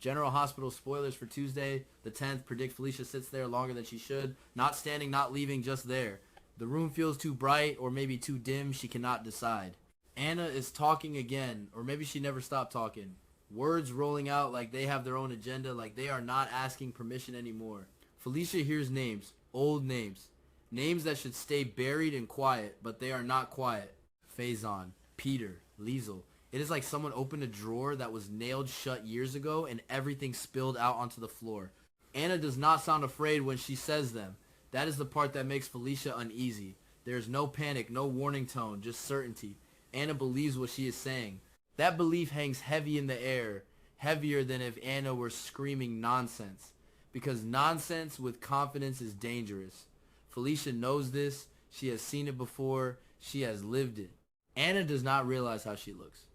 General Hospital spoilers for Tuesday, the 10th, predict Felicia sits there longer than she should. Not standing, not leaving, just there. The room feels too bright or maybe too dim, she cannot decide. Anna is talking again, or maybe she never stopped talking. Words rolling out like they have their own agenda, like they are not asking permission anymore. Felicia hears names, old names. Names that should stay buried and quiet, but they are not quiet. Faison, Peter, Liesel. It is like someone opened a drawer that was nailed shut years ago and everything spilled out onto the floor. Anna does not sound afraid when she says them. That is the part that makes Felicia uneasy. There is no panic, no warning tone, just certainty. Anna believes what she is saying. That belief hangs heavy in the air, heavier than if Anna were screaming nonsense. Because nonsense with confidence is dangerous. Felicia knows this. She has seen it before. She has lived it. Anna does not realize how she looks.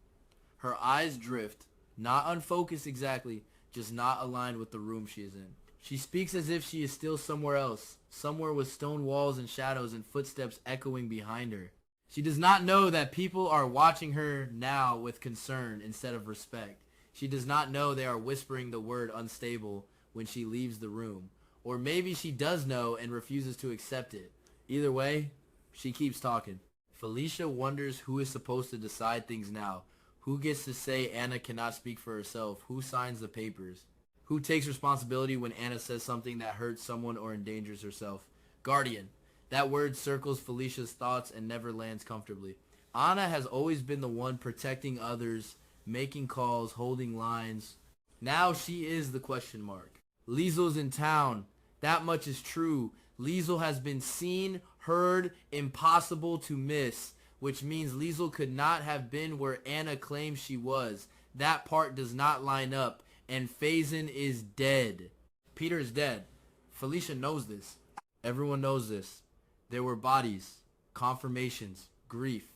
Her eyes drift, not unfocused exactly, just not aligned with the room she is in. She speaks as if she is still somewhere else, somewhere with stone walls and shadows and footsteps echoing behind her. She does not know that people are watching her now with concern instead of respect. She does not know they are whispering the word unstable when she leaves the room. Or maybe she does know and refuses to accept it. Either way, she keeps talking. Felicia wonders who is supposed to decide things now. Who gets to say Anna cannot speak for herself? Who signs the papers? Who takes responsibility when Anna says something that hurts someone or endangers herself? Guardian. That word circles Felicia's thoughts and never lands comfortably. Anna has always been the one protecting others, making calls, holding lines. Now she is the question mark. Liesel's in town. That much is true. Liesel has been seen, heard, impossible to miss. Which means Liesel could not have been where Anna claims she was. That part does not line up. And Faison is dead. Peter is dead. Felicia knows this. Everyone knows this. There were bodies, confirmations, grief.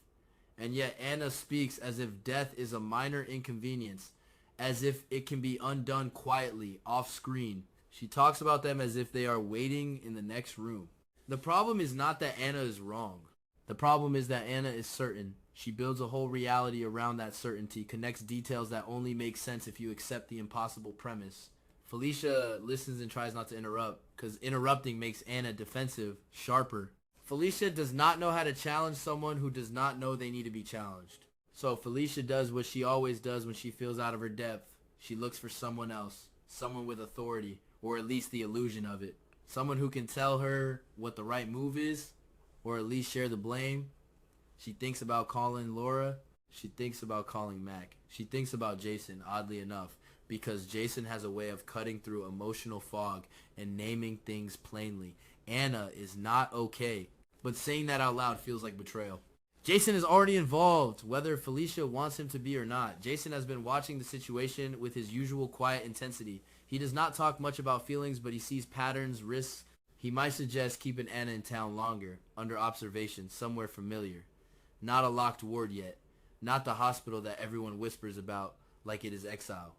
And yet Anna speaks as if death is a minor inconvenience. As if it can be undone quietly, off screen. She talks about them as if they are waiting in the next room. The problem is not that Anna is wrong. The problem is that Anna is certain. She builds a whole reality around that certainty, connects details that only make sense if you accept the impossible premise. Felicia listens and tries not to interrupt, because interrupting makes Anna defensive, sharper. Felicia does not know how to challenge someone who does not know they need to be challenged. So Felicia does what she always does when she feels out of her depth. She looks for someone else, someone with authority, or at least the illusion of it. Someone who can tell her what the right move is, or at least share the blame. She thinks about calling Laura. She thinks about calling Mac. She thinks about Jason, oddly enough, because Jason has a way of cutting through emotional fog and naming things plainly. Anna is not okay, but saying that out loud feels like betrayal. Jason is already involved, whether Felicia wants him to be or not. Jason has been watching the situation with his usual quiet intensity. He does not talk much about feelings, but he sees patterns, risks. He might suggest keeping Anna in town longer, under observation, somewhere familiar. Not a locked ward yet. Not the hospital that everyone whispers about like it is exile.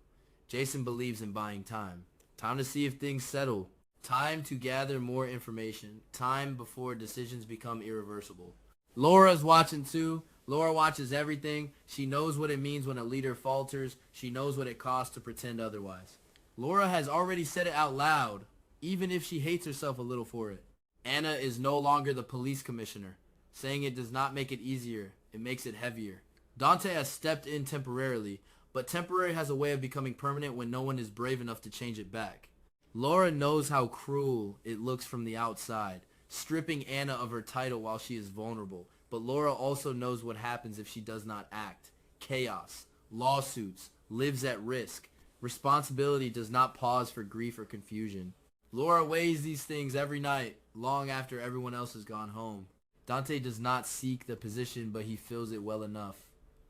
Jason believes in buying time. Time to see if things settle. Time to gather more information. Time before decisions become irreversible. Laura's watching too. Laura watches everything. She knows what it means when a leader falters. She knows what it costs to pretend otherwise. Laura has already said it out loud, even if she hates herself a little for it. Anna is no longer the police commissioner. Saying it does not make it easier. It makes it heavier. Dante has stepped in temporarily, but temporary has a way of becoming permanent when no one is brave enough to change it back. Laura knows how cruel it looks from the outside, stripping Anna of her title while she is vulnerable. But Laura also knows what happens if she does not act. Chaos, lawsuits, lives at risk. Responsibility does not pause for grief or confusion. Laura weighs these things every night, long after everyone else has gone home. Dante does not seek the position, but he feels it well enough.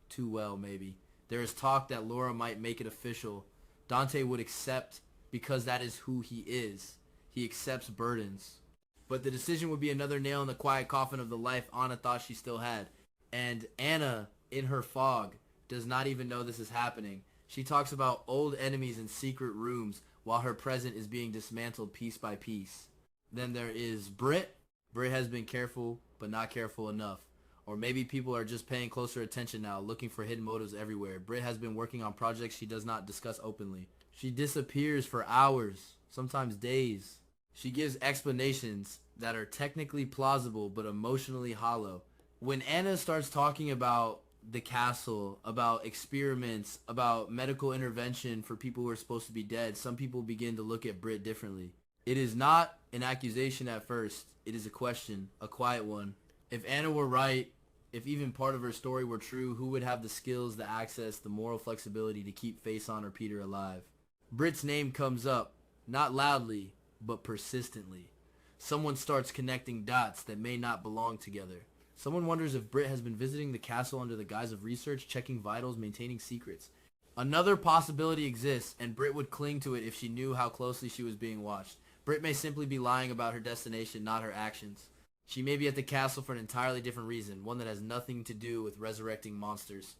Too well, maybe. There is talk that Laura might make it official. Dante would accept because that is who he is. He accepts burdens. But the decision would be another nail in the quiet coffin of the life Anna thought she still had. And Anna, in her fog, does not even know this is happening. She talks about old enemies in secret rooms while her present is being dismantled piece by piece. Then there is Britt. Britt has been careful, but not careful enough. Or maybe people are just paying closer attention now, looking for hidden motives everywhere. Britt has been working on projects she does not discuss openly. She disappears for hours, sometimes days. She gives explanations that are technically plausible but emotionally hollow. When Anna starts talking about the castle, about experiments, about medical intervention for people who are supposed to be dead, some people begin to look at Britt differently. It is not an accusation at first. It is a question, a quiet one. If Anna were right, if even part of her story were true, who would have the skills, the access, the moral flexibility to keep Faison or Peter alive? Britt's name comes up, not loudly, but persistently. Someone starts connecting dots that may not belong together. Someone wonders if Britt has been visiting the castle under the guise of research, checking vitals, maintaining secrets. Another possibility exists, and Britt would cling to it if she knew how closely she was being watched. Britt may simply be lying about her destination, not her actions. She may be at the castle for an entirely different reason, one that has nothing to do with resurrecting monsters.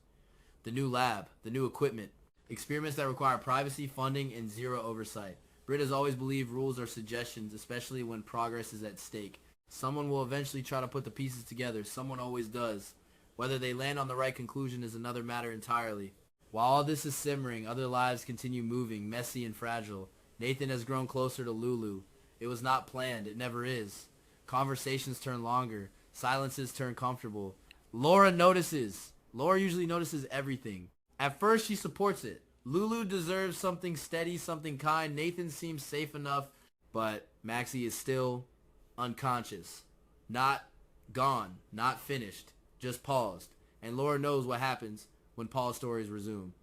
The new lab, the new equipment, experiments that require privacy, funding, and zero oversight. Britt has always believed rules are suggestions, especially when progress is at stake. Someone will eventually try to put the pieces together. Someone always does. Whether they land on the right conclusion is another matter entirely. While all this is simmering, other lives continue moving, messy and fragile. Nathan has grown closer to Lulu. It was not planned. It never is. Conversations turn longer. Silences turn comfortable. Laura notices. Laura usually notices everything. At first, she supports it. Lulu deserves something steady, something kind. Nathan seems safe enough, but Maxie is still unconscious. Not gone. Not finished. Just paused. And Laura knows what happens when Paul's stories resume.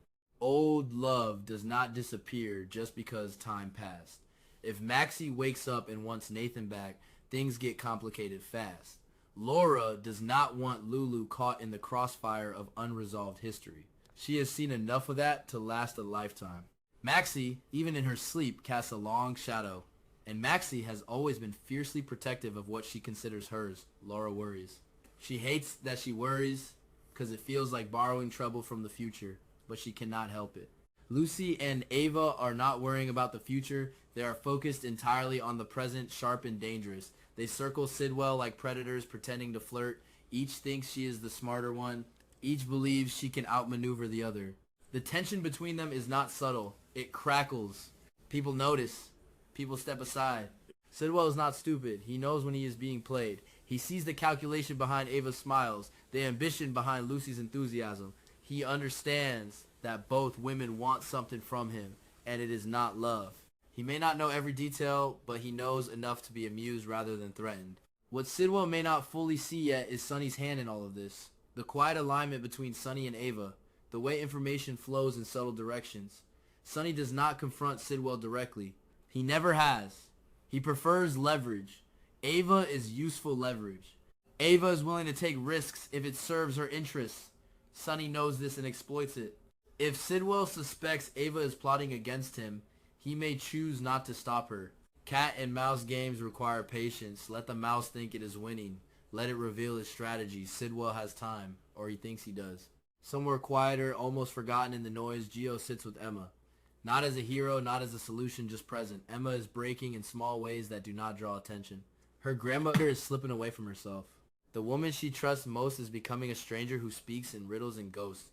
Old love does not disappear just because time passed. If Maxie wakes up and wants Nathan back, things get complicated fast. Laura does not want Lulu caught in the crossfire of unresolved history. She has seen enough of that to last a lifetime. Maxie, even in her sleep, casts a long shadow. And Maxie has always been fiercely protective of what she considers hers. Laura worries. She hates that she worries because it feels like borrowing trouble from the future, but she cannot help it. Lucy and Ava are not worrying about the future. They are focused entirely on the present, sharp and dangerous. They circle Sidwell like predators pretending to flirt. Each thinks she is the smarter one. Each believes she can outmaneuver the other. The tension between them is not subtle. It crackles. People notice. People step aside. Sidwell is not stupid. He knows when he is being played. He sees the calculation behind Ava's smiles, the ambition behind Lucy's enthusiasm. He understands that both women want something from him, and it is not love. He may not know every detail, but he knows enough to be amused rather than threatened. What Sidwell may not fully see yet is Sunny's hand in all of this. The quiet alignment between Sunny and Ava, the way information flows in subtle directions. Sunny does not confront Sidwell directly. He never has. He prefers leverage. Ava is useful leverage. Ava is willing to take risks if it serves her interests. Sunny knows this and exploits it. If Sidwell suspects Ava is plotting against him, he may choose not to stop her. Cat and mouse games require patience. Let the mouse think it is winning. Let it reveal its strategy. Sidwell has time, or he thinks he does. Somewhere quieter, almost forgotten in the noise, Gio sits with Emma. Not as a hero, not as a solution, just present. Emma is breaking in small ways that do not draw attention. Her grandmother is slipping away from herself. The woman she trusts most is becoming a stranger who speaks in riddles and ghosts.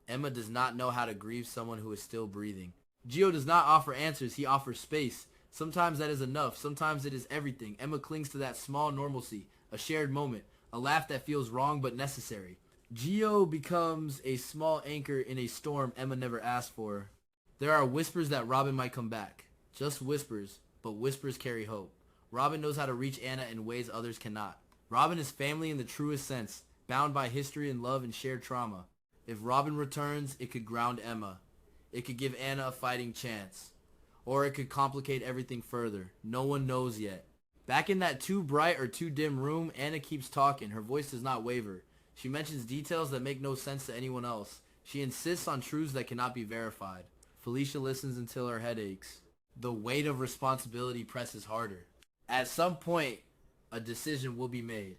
Emma does not know how to grieve someone who is still breathing. Gio does not offer answers, he offers space. Sometimes that is enough, sometimes it is everything. Emma clings to that small normalcy, a shared moment, a laugh that feels wrong but necessary. Gio becomes a small anchor in a storm Emma never asked for. There are whispers that Robin might come back. Just whispers, but whispers carry hope. Robin knows how to reach Anna in ways others cannot. Robin is family in the truest sense, bound by history and love and shared trauma. If Robin returns, it could ground Emma. It could give Anna a fighting chance. Or it could complicate everything further. No one knows yet. Back in that too bright or too dim room, Anna keeps talking. Her voice does not waver. She mentions details that make no sense to anyone else. She insists on truths that cannot be verified. Felicia listens until her head aches. The weight of responsibility presses harder. At some point, a decision will be made.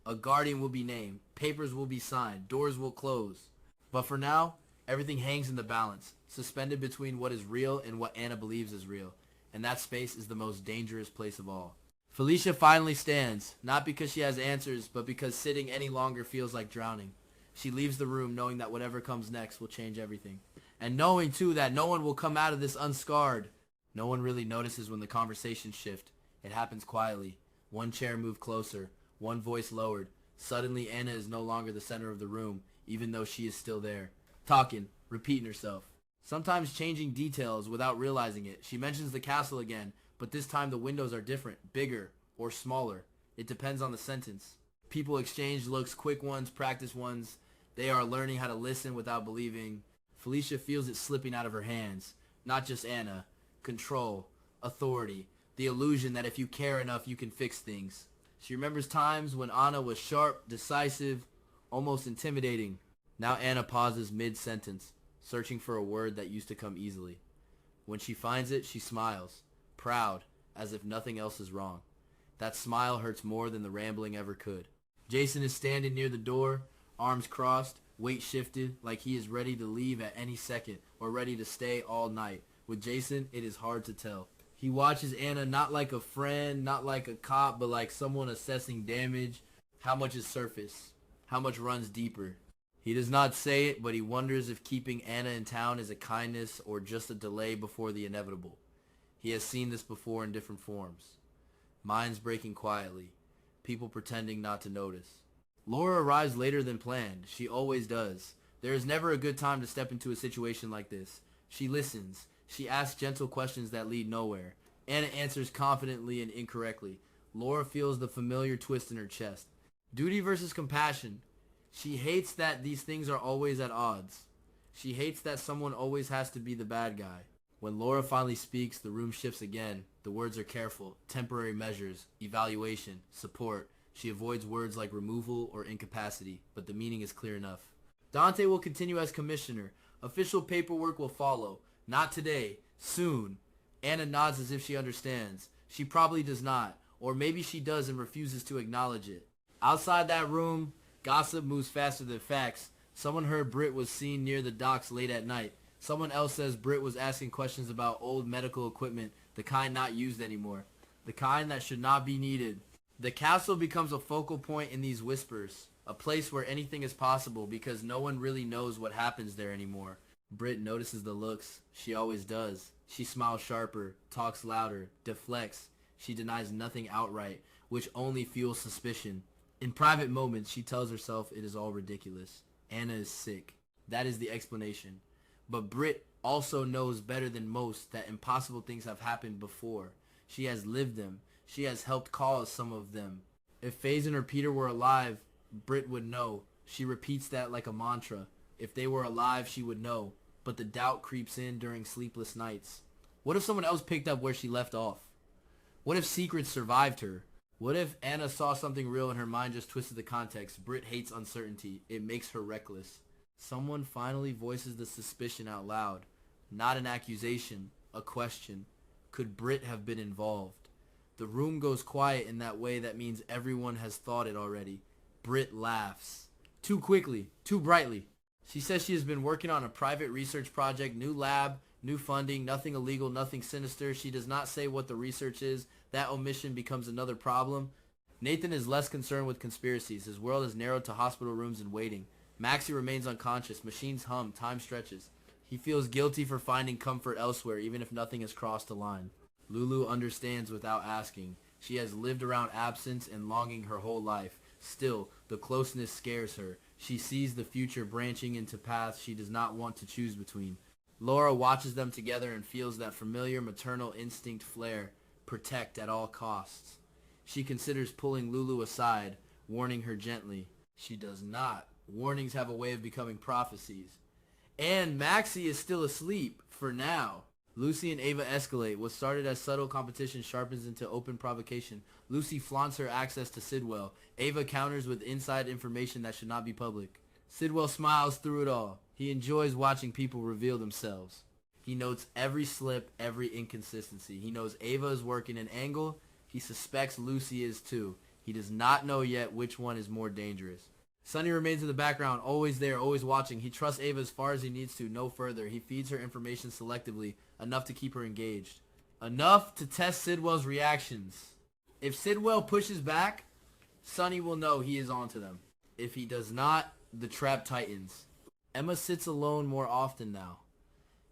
A guardian will be named. Papers will be signed. Doors will close. But for now, everything hangs in the balance, suspended between what is real and what Anna believes is real. And that space is the most dangerous place of all. Felicia finally stands, not because she has answers, but because sitting any longer feels like drowning. She leaves the room knowing that whatever comes next will change everything. And knowing too that no one will come out of this unscarred. No one really notices when the conversations shift. It happens quietly. One chair moved closer, one voice lowered. Suddenly Anna is no longer the center of the room, even though she is still there. Talking, repeating herself. Sometimes changing details without realizing it. She mentions the castle again, but this time the windows are different, bigger, or smaller. It depends on the sentence. People exchange looks, quick ones, practice ones. They are learning how to listen without believing. Felicia feels it slipping out of her hands. Not just Anna. Control, authority, the illusion that if you care enough you can fix things. She remembers times when Anna was sharp, decisive, almost intimidating. Now Anna pauses mid-sentence, searching for a word that used to come easily. When she finds it, she smiles, proud, as if nothing else is wrong. That smile hurts more than the rambling ever could. Jason is standing near the door, arms crossed, weight shifted, like he is ready to leave at any second, or ready to stay all night. With Jason, it is hard to tell. He watches Anna not like a friend, not like a cop, but like someone assessing damage. How much is surface? How much runs deeper? He does not say it, but he wonders if keeping Anna in town is a kindness or just a delay before the inevitable. He has seen this before in different forms. Minds breaking quietly. People pretending not to notice. Laura arrives later than planned. She always does. There is never a good time to step into a situation like this. She listens. She asks gentle questions that lead nowhere. Anna answers confidently and incorrectly. Laura feels the familiar twist in her chest. Duty versus compassion. She hates that these things are always at odds. She hates that someone always has to be the bad guy. When Laura finally speaks, the room shifts again. The words are careful. Temporary measures, evaluation, support. She avoids words like removal or incapacity, but the meaning is clear enough. Dante will continue as commissioner. Official paperwork will follow. Not today. Soon. Anna nods as if she understands. She probably does not. Or maybe she does and refuses to acknowledge it. Outside that room, gossip moves faster than facts. Someone heard Britt was seen near the docks late at night. Someone else says Britt was asking questions about old medical equipment, the kind not used anymore. The kind that should not be needed. The castle becomes a focal point in these whispers. A place where anything is possible because no one really knows what happens there anymore. Britt notices the looks. She always does. She smiles sharper, talks louder, deflects. She denies nothing outright, which only fuels suspicion. In private moments, she tells herself it is all ridiculous. Anna is sick. That is the explanation. But Britt also knows better than most that impossible things have happened before. She has lived them. She has helped cause some of them. If Faison or Peter were alive, Britt would know. She repeats that like a mantra. If they were alive, she would know. But the doubt creeps in during sleepless nights. What if someone else picked up where she left off? What if secrets survived her? What if Anna saw something real and her mind just twisted the context? Britt hates uncertainty. It makes her reckless. Someone finally voices the suspicion out loud. Not an accusation, a question. Could Britt have been involved? The room goes quiet in that way that means everyone has thought it already. Britt laughs. Too quickly, too brightly. She says she has been working on a private research project, new lab, new funding, nothing illegal, nothing sinister. She does not say what the research is. That omission becomes another problem. Nathan is less concerned with conspiracies. His world is narrowed to hospital rooms and waiting. Maxie remains unconscious. Machines hum. Time stretches. He feels guilty for finding comfort elsewhere, even if nothing has crossed a line. Lulu understands without asking. She has lived around absence and longing her whole life. Still, the closeness scares her. She sees the future branching into paths she does not want to choose between. Laura watches them together and feels that familiar maternal instinct flare. Protect at all costs. She considers pulling Lulu aside, warning her gently. She does not. Warnings have a way of becoming prophecies. And Maxie is still asleep, for now. Lucy and Ava escalate. What started as subtle competition sharpens into open provocation. Lucy flaunts her access to Sidwell. Ava counters with inside information that should not be public. Sidwell smiles through it all. He enjoys watching people reveal themselves. He notes every slip, every inconsistency. He knows Ava is working an angle. He suspects Lucy is too. He does not know yet which one is more dangerous. Sonny remains in the background, always there, always watching. He trusts Ava as far as he needs to, no further. He feeds her information selectively, enough to keep her engaged. Enough to test Sidwell's reactions. If Sidwell pushes back, Sonny will know he is onto them. If he does not, the trap tightens. Emma sits alone more often now.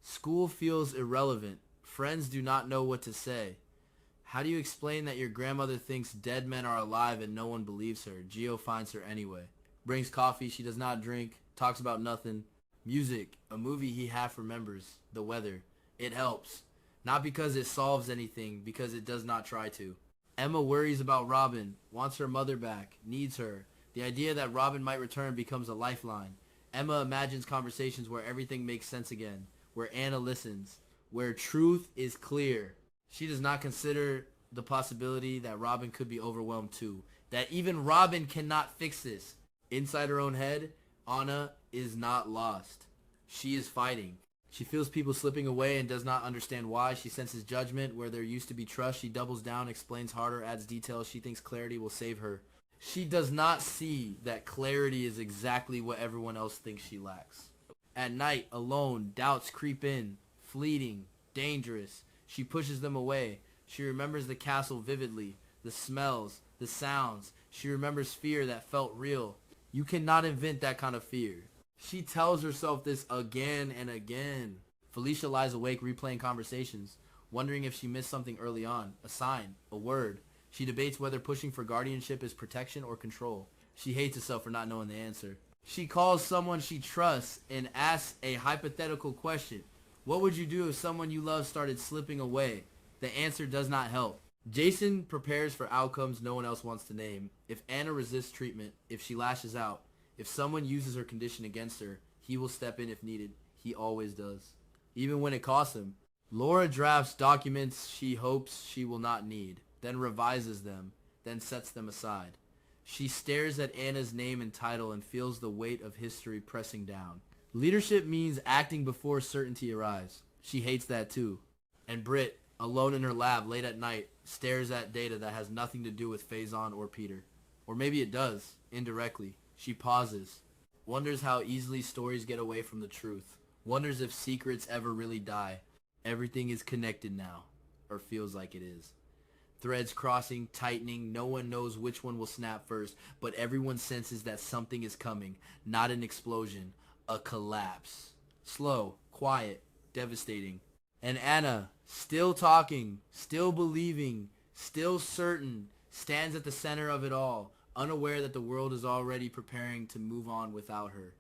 School feels irrelevant. Friends do not know what to say. How do you explain that your grandmother thinks dead men are alive and no one believes her? Gio finds her anyway. Brings coffee she does not drink. Talks about nothing. Music. A movie he half remembers. The weather. It helps. Not because it solves anything, because it does not try to. Emma worries about Robin. Wants her mother back. Needs her. The idea that Robin might return becomes a lifeline. Emma imagines conversations where everything makes sense again. Where Anna listens. Where truth is clear. She does not consider the possibility that Robin could be overwhelmed too. That even Robin cannot fix this. Inside her own head, Anna is not lost. She is fighting. She feels people slipping away and does not understand why. She senses judgment where there used to be trust. She doubles down, explains harder, adds details. She thinks clarity will save her. She does not see that clarity is exactly what everyone else thinks she lacks. At night, alone, doubts creep in. Fleeting. Dangerous. She pushes them away. She remembers the castle vividly, the smells, the sounds. She remembers fear that felt real. You cannot invent that kind of fear. She tells herself this again and again. Felicia lies awake replaying conversations, wondering if she missed something early on, a sign, a word. She debates whether pushing for guardianship is protection or control. She hates herself for not knowing the answer. She calls someone she trusts and asks a hypothetical question. What would you do if someone you love started slipping away? The answer does not help. Jason prepares for outcomes no one else wants to name. If Anna resists treatment, if she lashes out, if someone uses her condition against her, he will step in if needed. He always does. Even when it costs him. Laura drafts documents she hopes she will not need, then revises them, then sets them aside. She stares at Anna's name and title and feels the weight of history pressing down. Leadership means acting before certainty arrives. She hates that too. And Britt, alone in her lab late at night, stares at data that has nothing to do with Faison or Peter. Or maybe it does, indirectly. She pauses. Wonders how easily stories get away from the truth. Wonders if secrets ever really die. Everything is connected now. Or feels like it is. Threads crossing, tightening, no one knows which one will snap first, but everyone senses that something is coming. Not an explosion. A collapse. Slow, quiet, devastating. And Anna, still talking, still believing, still certain, stands at the center of it all, unaware that the world is already preparing to move on without her.